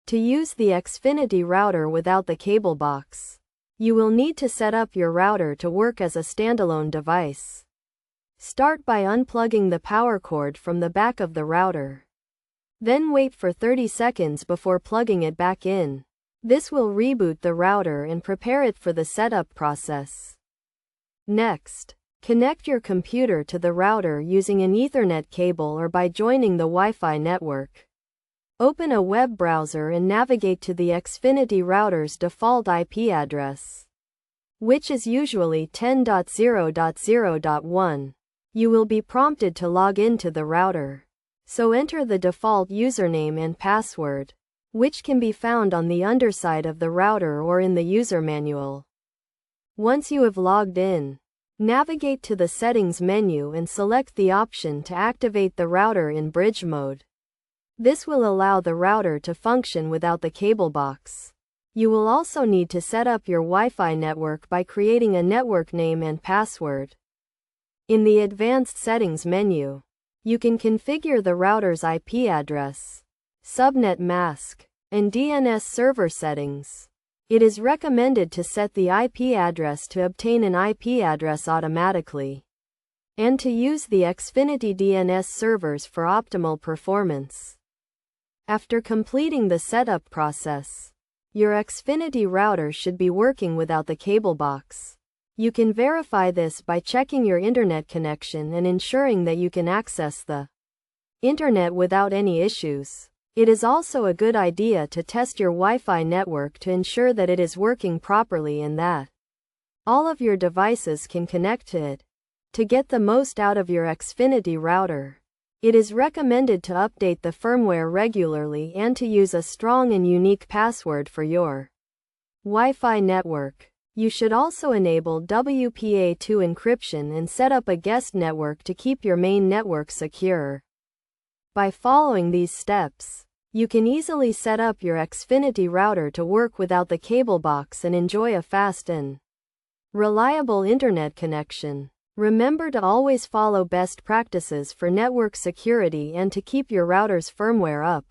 To use the Xfinity router without the cable box, you will need to set up your router to work as a standalone device. Start by unplugging the power cord from the back of the router. Then wait for 30 seconds before plugging it back in. This will reboot the router and prepare it for the setup process. Next, connect your computer to the router using an Ethernet cable or by joining the Wi-Fi network. Open a web browser and navigate to the Xfinity router's default IP address, which is usually 10.0.0.1. You will be prompted to log into the router, so enter the default username and password, which can be found on the underside of the router or in the user manual. Once you have logged in, navigate to the Settings menu and select the option to activate the router in bridge mode. This will allow the router to function without the cable box. You will also need to set up your Wi-Fi network by creating a network name and password. In the Advanced Settings menu, you can configure the router's IP address, subnet mask, and DNS server settings. It is recommended to set the IP address to obtain an IP address automatically, and to use the Xfinity DNS servers for optimal performance. After completing the setup process, your Xfinity router should be working without the cable box. You can verify this by checking your internet connection and ensuring that you can access the internet without any issues. It is also a good idea to test your Wi-Fi network to ensure that it is working properly and that all of your devices can connect to it. To get the most out of your Xfinity router, it is recommended to update the firmware regularly and to use a strong and unique password for your Wi-Fi network. You should also enable WPA2 encryption and set up a guest network to keep your main network secure. By following these steps, you can easily set up your Xfinity router to work without the cable box and enjoy a fast and reliable internet connection. Remember to always follow best practices for network security and to keep your router's firmware up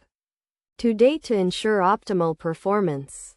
to date to ensure optimal performance.